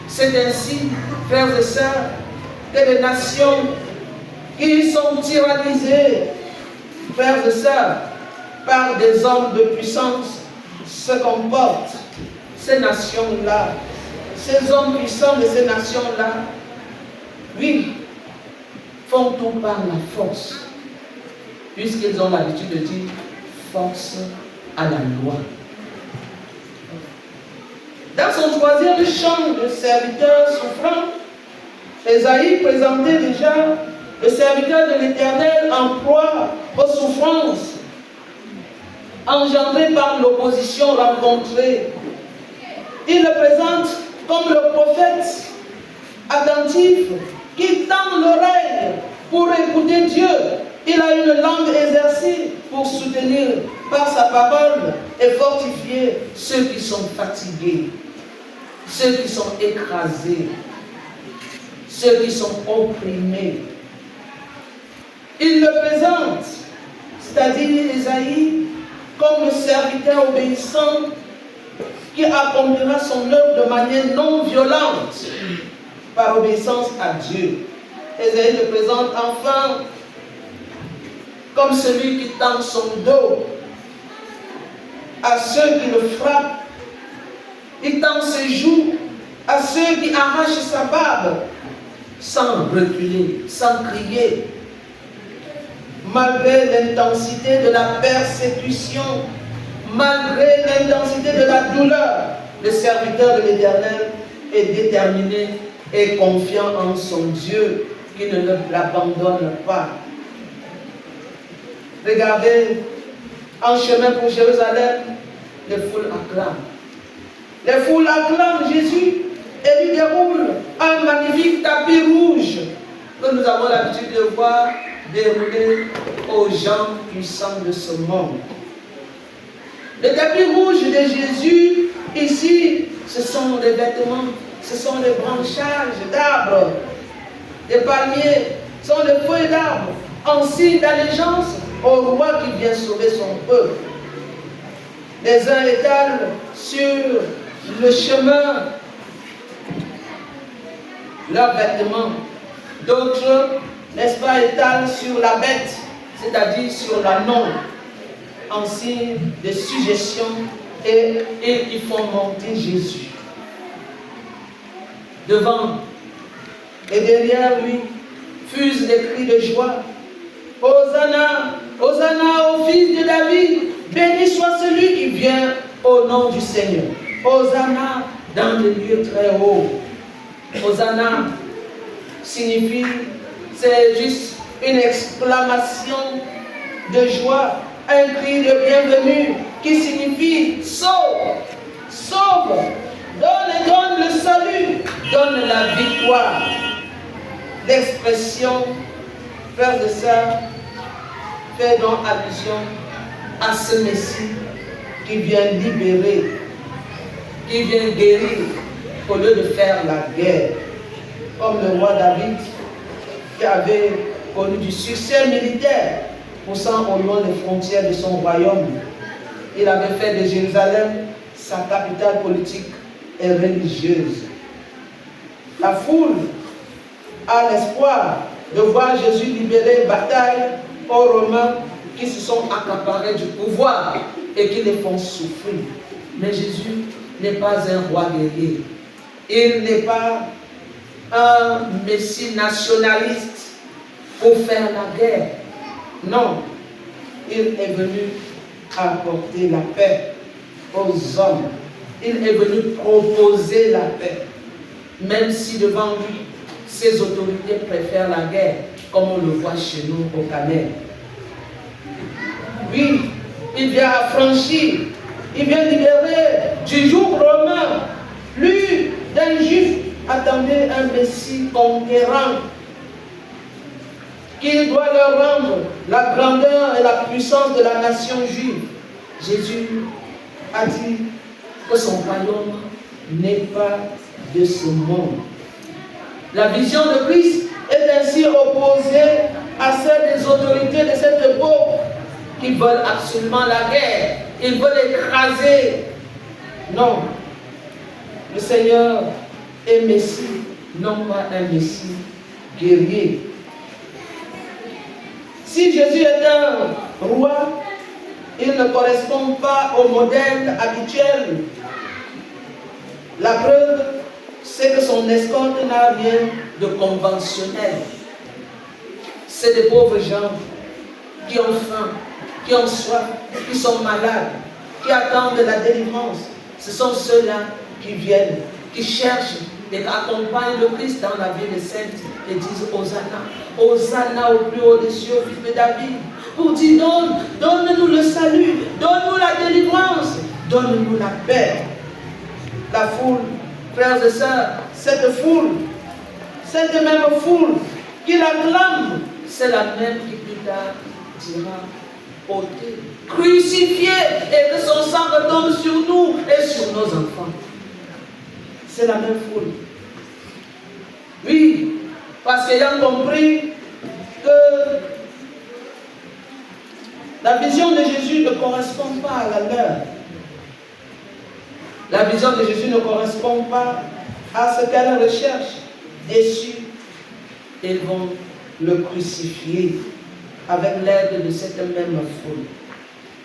C'est ainsi, frères et sœurs, que les nations qui sont tyrannisées, frères et sœurs, par des hommes de puissance se comportent. Ces nations-là, ces hommes puissants de ces nations-là, oui, font tout par la force, puisqu'ils ont l'habitude de dire force à la loi. Dans son troisième chant de serviteur souffrant, Ésaïe présentait déjà le serviteur de l'Éternel en proie aux souffrances engendrées par l'opposition rencontrée. Il le présente comme le prophète attentif qui tend l'oreille pour écouter Dieu. Il a une langue exercée pour soutenir par sa parole et fortifier ceux qui sont fatigués, ceux qui sont écrasés, ceux qui sont opprimés. Il le présente, c'est-à-dire Ésaïe, comme le serviteur obéissant qui accomplira son œuvre de manière non violente par obéissance à Dieu. Ésaïe le présente enfin comme celui qui tend son dos à ceux qui le frappent. Il tend ses joues à ceux qui arrachent sa barbe sans reculer, sans crier. Malgré l'intensité de la persécution, malgré l'intensité de la douleur, le serviteur de l'Éternel est déterminé et confiant en son Dieu qui ne l'abandonne pas. Regardez, en chemin pour Jérusalem, les foules acclament. Les foules acclament Jésus et lui déroulent un magnifique tapis rouge que nous avons l'habitude de voir dérouler aux gens puissants de ce monde. Le tapis rouge de Jésus, ici, ce sont des vêtements, ce sont des branchages d'arbres, des palmiers, ce sont des feuilles d'arbres, en signe d'allégeance au roi qui vient sauver son peuple. Les uns étalent sur le chemin leurs vêtements, d'autres, n'est-ce pas, étalent sur la bête, c'est-à-dire sur l'ânon, en signe de suggestion, et ils font monter Jésus. Devant et derrière lui fusent des cris de joie. Hosanna, Hosanna au fils de David, béni soit celui qui vient au nom du Seigneur. Hosanna dans les lieux très hauts. Hosanna signifie, c'est juste une exclamation de joie, un cri de bienvenue qui signifie sauve, sauve, donne le salut, donne la victoire. L'expression, frères et sœurs, fait donc allusion à ce Messie qui vient libérer, qui vient guérir au lieu de faire la guerre. Comme le roi David qui avait connu du succès militaire, poussant au loin les frontières de son royaume. Il avait fait de Jérusalem sa capitale politique et religieuse. La foule a l'espoir de voir Jésus libérer bataille aux Romains qui se sont accaparés du pouvoir et qui les font souffrir. Mais Jésus n'est pas un roi guerrier. Il n'est pas un messie nationaliste pour faire la guerre. Non, il est venu apporter la paix aux hommes. Il est venu proposer la paix. Même si devant lui, ses autorités préfèrent la guerre, comme on le voit chez nous au Canada. Oui, il vient affranchir, il vient libérer du joug romain. Lui, d'un juif, attendait un Messie conquérant qui doit leur rendre la grandeur et la puissance de la nation juive. Jésus a dit que son royaume n'est pas de ce monde. La vision de Christ est ainsi opposée à celle des autorités de cette époque qui veulent absolument la guerre. Ils veulent écraser. Non. Le Seigneur est Messie, non pas un Messie guerrier. Si Jésus est un roi, il ne correspond pas au modèle habituel. La preuve, c'est que son escorte n'a rien de conventionnel. C'est des pauvres gens qui ont faim, qui ont soif, qui sont malades, qui attendent la délivrance. Ce sont ceux-là qui viennent, qui cherchent et qui accompagnent le Christ dans la vie des saintes et disent Hosanna, Hosanna au plus haut des cieux, fils de David, pour dire donne-nous le salut, donne-nous la délivrance, donne-nous la paix. La foule, frères et sœurs, cette même foule qui l'acclame, c'est la même qui plus tard dira ôtez, crucifié et que son sang retombe sur nous et sur nos enfants. C'est la même foule. Oui, parce qu'ayant compris que la vision de Jésus ne correspond pas à la leur. La vision de Jésus ne correspond pas à ce qu'elle recherche. Déçus, ils vont le crucifier avec l'aide de cette même foule.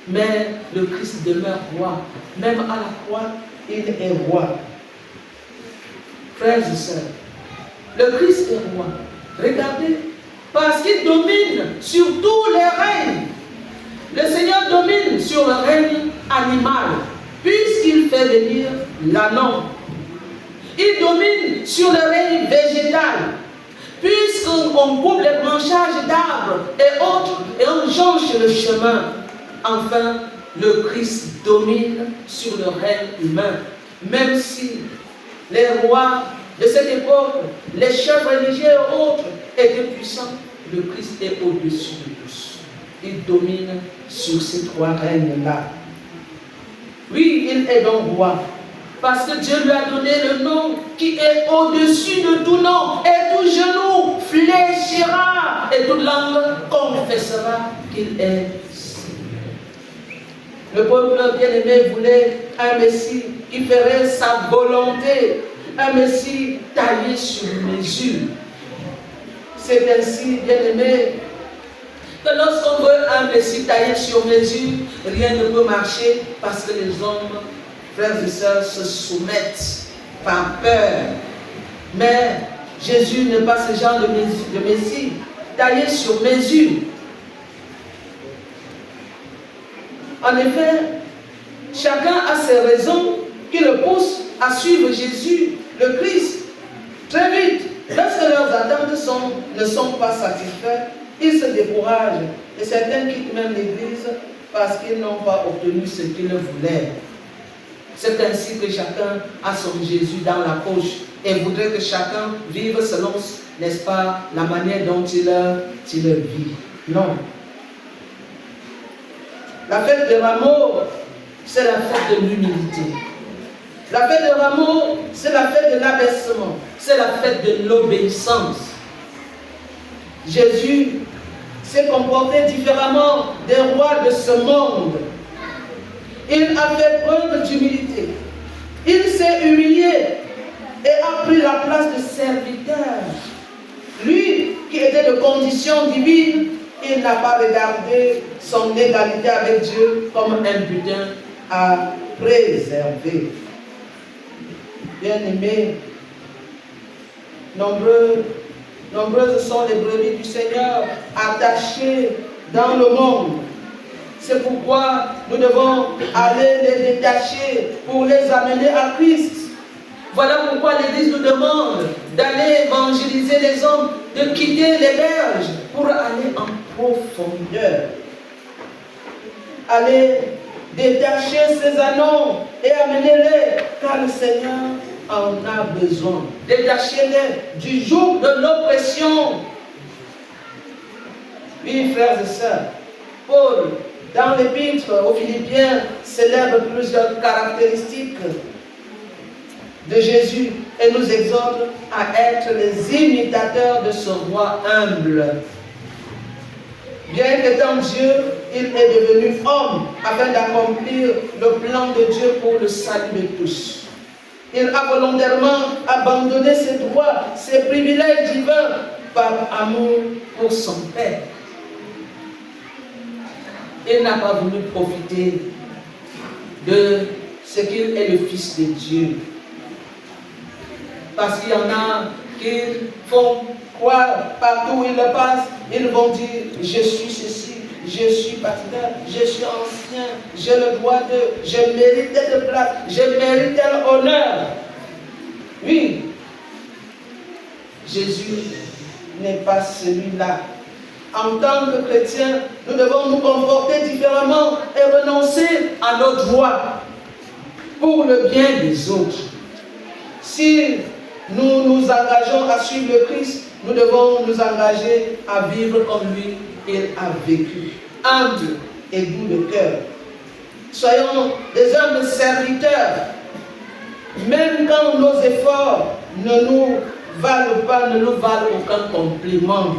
Mais le Christ demeure roi. Même à la croix, il est roi. Frères et sœurs, le Christ est roi. Regardez, parce qu'il domine sur tous les règnes. Le Seigneur domine sur le règne animal, puisqu'il fait venir l'ânon. Il domine sur le règne végétal, puisqu'on coupe les branchages d'arbres et autres, et on jonche le chemin. Enfin, le Christ domine sur le règne humain, même si les rois de cette époque, les chefs religieux et autres étaient puissants, le Christ est au-dessus de tous. Il domine sur ces trois règnes-là. Oui, il est donc roi, parce que Dieu lui a donné le nom qui est au-dessus de tout nom, et tout genou fléchira, et toute langue confessera qu'il est Seigneur. Le peuple bien-aimé voulait un Messie qui ferait sa volonté, un Messie taillé sur mesure. C'est ainsi, bien-aimé, que lorsqu'on veut un Messie taillé sur mesure, rien ne peut marcher parce que les hommes, frères et sœurs, se soumettent par peur. Mais Jésus n'est pas ce genre de Messie taillé sur mesure. En effet, chacun a ses raisons qui le poussent à suivre Jésus, le Christ. Très vite, lorsque leurs attentes ne sont pas satisfaites, ils se découragent et certains quittent même l'Église parce qu'ils n'ont pas obtenu ce qu'ils voulaient. C'est ainsi que chacun a son Jésus dans la poche et voudrait que chacun vive selon, n'est-ce pas, la manière dont il vit. Non. La fête de Rameaux, c'est la fête de l'humilité. La fête de Rameaux, c'est la fête de l'abaissement. C'est la fête de l'obéissance. Jésus s'est comporté différemment des rois de ce monde. Il a fait preuve d'humilité. Il s'est humilié et a pris la place de serviteur. Lui, qui était de condition divine, il n'a pas regardé son égalité avec Dieu comme un butin à préserver. Bien-aimés, nombreuses sont les brebis du Seigneur attachées dans le monde. C'est pourquoi nous devons aller les détacher pour les amener à Christ. Voilà pourquoi l'Église nous demande d'aller évangéliser les hommes, de quitter les berges pour aller en profondeur. Aller détacher ces anneaux et amener-les, car le Seigneur en a besoin. Détachez-les du joug de l'oppression. Oui, frères et sœurs, Paul, dans l'épître aux Philippiens, célèbre plusieurs caractéristiques de Jésus et nous exhorte à être les imitateurs de ce roi humble. Bien qu'étant Dieu, il est devenu homme afin d'accomplir le plan de Dieu pour le salut de tous. Il a volontairement abandonné ses droits, ses privilèges divins par amour pour son Père. Il n'a pas voulu profiter de ce qu'il est le Fils de Dieu. Parce qu'il y en a qui font croire partout où ils passent, ils vont dire je suis ceci, je suis pasteur, je suis ancien, j'ai le droit de, je mérite telle place, je mérite tel honneur. Oui, Jésus n'est pas celui-là. En tant que chrétiens, nous devons nous comporter différemment et renoncer à nos droits pour le bien des autres. Si nous nous engageons à suivre le Christ, nous devons nous engager à vivre comme lui, il a vécu, humble et doux de cœur. Soyons des hommes serviteurs, même quand nos efforts ne nous valent pas, ne nous valent aucun compliment.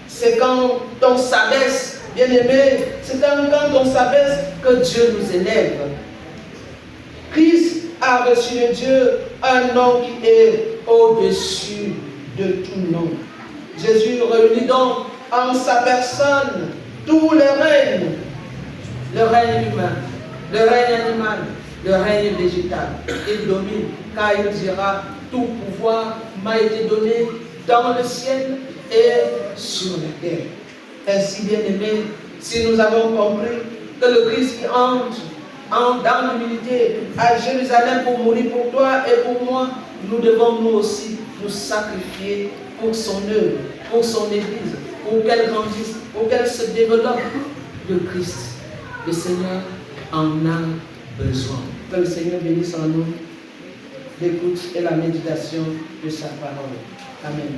C'est quand on s'abaisse, bien-aimé, c'est quand on s'abaisse que Dieu nous élève. Christ a reçu de Dieu un nom qui est au-dessus de tout nom. Jésus réunit donc en sa personne tous les règnes, le règne humain, le règne animal, le règne végétal. Il domine, car il dira tout pouvoir m'a été donné dans le ciel et sur la terre. Ainsi, bien-aimés, si nous avons compris que le Christ qui entre dans l'humilité à Jérusalem pour mourir pour toi et pour moi, nous devons nous aussi nous sacrifier pour son œuvre, pour son Église, pour qu'elle grandisse, pour qu'elle se développe. Le Christ, le Seigneur en a besoin. Que le Seigneur bénisse en nous l'écoute et la méditation de sa parole. Amen.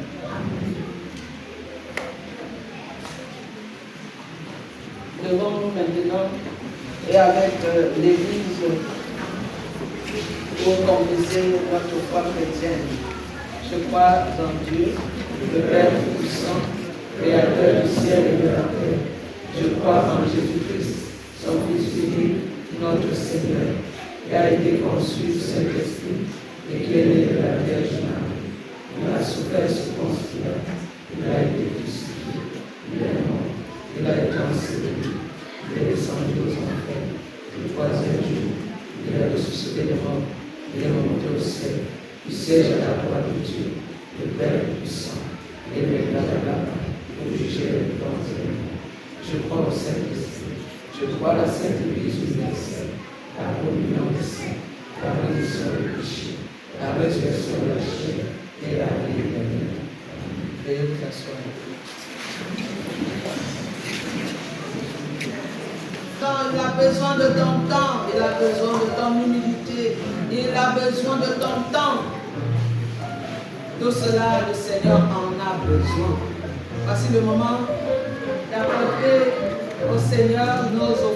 Devant nous maintenant et avec l'Église pour confesser notre foi chrétienne. Je crois en Dieu, le Père Tout-Puissant, Créateur du ciel et de la terre. Je crois en Jésus-Christ, son Fils unique, notre Seigneur, qui a été conçu du Saint-Esprit et qui est né de la Vierge Marie. Il a souffert sous Ponce Pilate, il a été crucifié, il est mort, il a été enseveli, il est descendu aux enfers. Le troisième jour, il est ressuscité des morts, il est remonté au ciel, il siège à la droite de Dieu, le Père puissant, et il est là pour juger les vivants et les morts. Je crois au Saint-Esprit, je crois à la Sainte Église universelle, la communion des saints, la rémission des péchés, la résurrection de la chair et la vie éternelle. Veuillez vous asseoir. Il a besoin de ton temps, il a besoin de ton humilité, il a besoin de ton temps. Tout cela, le Seigneur en a besoin. Voici le moment d'apporter au Seigneur nos offrandes.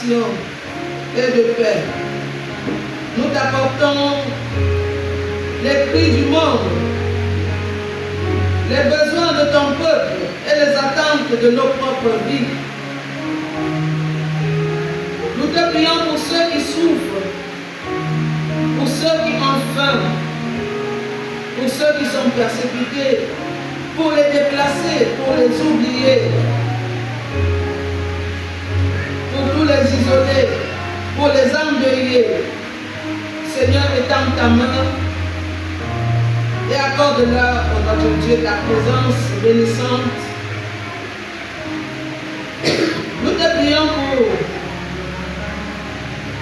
compassion et de paix. Nous t'apportons les cris du monde, les besoins de ton peuple et les attentes de nos propres vies. Nous te prions pour ceux qui souffrent, pour ceux qui ont faim, pour ceux qui sont persécutés, pour les déplacer, pour les oublier, pour tous les isolés, pour les endeuillés. Seigneur, étends ta main et accorde-leur, oh notre Dieu, ta présence bénissante. Nous te prions pour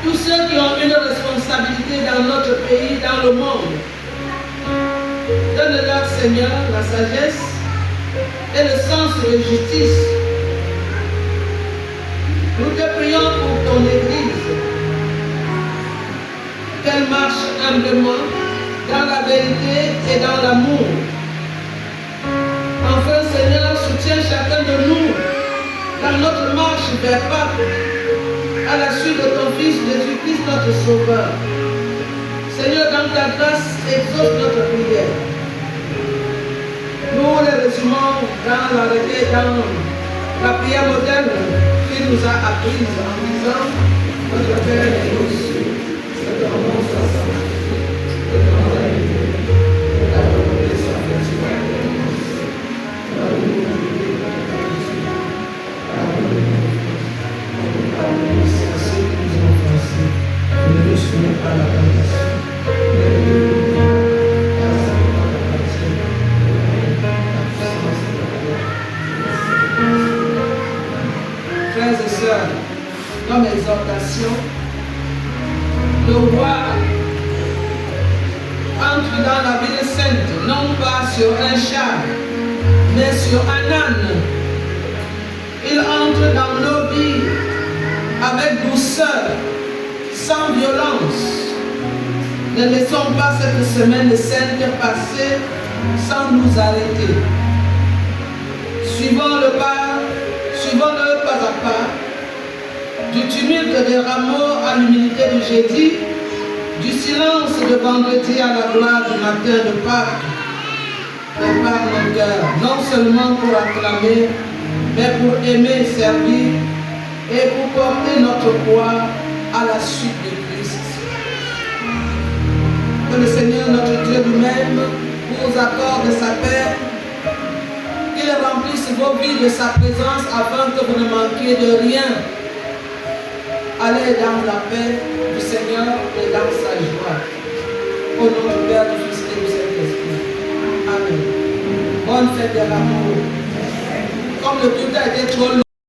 tous ceux qui ont une responsabilité dans notre pays, dans le monde. Donne-leur, Seigneur, la sagesse et le sens de justice. Nous te prions pour ton Église, qu'elle marche humblement dans la vérité et dans l'amour. Enfin, Seigneur, soutiens chacun de nous dans notre marche vers Pâques, à la suite de ton Fils Jésus-Christ, notre Sauveur. Seigneur, dans ta grâce, exauce notre prière. Nous les résumons dans la prière moderne qu'il nous a apprise en disant: Notre Père qui est aux cieux, que ton nom soit sanctifié, que ton règne vienne, que ta volonté soit faite sur la terre comme au ciel. Donne-nous aujourd'hui notre pain quotidien. Pardonne-nous aussi à ceux qui nous ont offensés. Ne nous soumets pas à la tentation, mais délivre-nous du mal. Car c'est toi qui appartient, le règne, la puissance et la gloire. Frères et sœurs, comme exhortation, le roi entre dans la ville sainte, non pas sur un char, mais sur un âne. Il entre dans nos vies avec douceur, sans violence. Ne laissons pas cette semaine sainte passer sans nous arrêter. Suivons-le pas à pas, du tumulte des rameaux à l'humilité du jeudi, du silence de vendredi à la gloire du matin de Pâques. Prépare nos cœurs, non seulement pour acclamer, mais pour aimer, servir et pour porter notre poids à la suite de Christ. Que le Seigneur, notre Dieu lui-même, vous accorde sa paix, qu'il remplisse vos vies de sa présence afin que vous ne manquiez de rien. Allez dans la paix du Seigneur et dans sa joie. Au nom du Père, du Fils et du Saint-Esprit. Amen. Bonne fête de l'amour. Comme le culte a été trop long,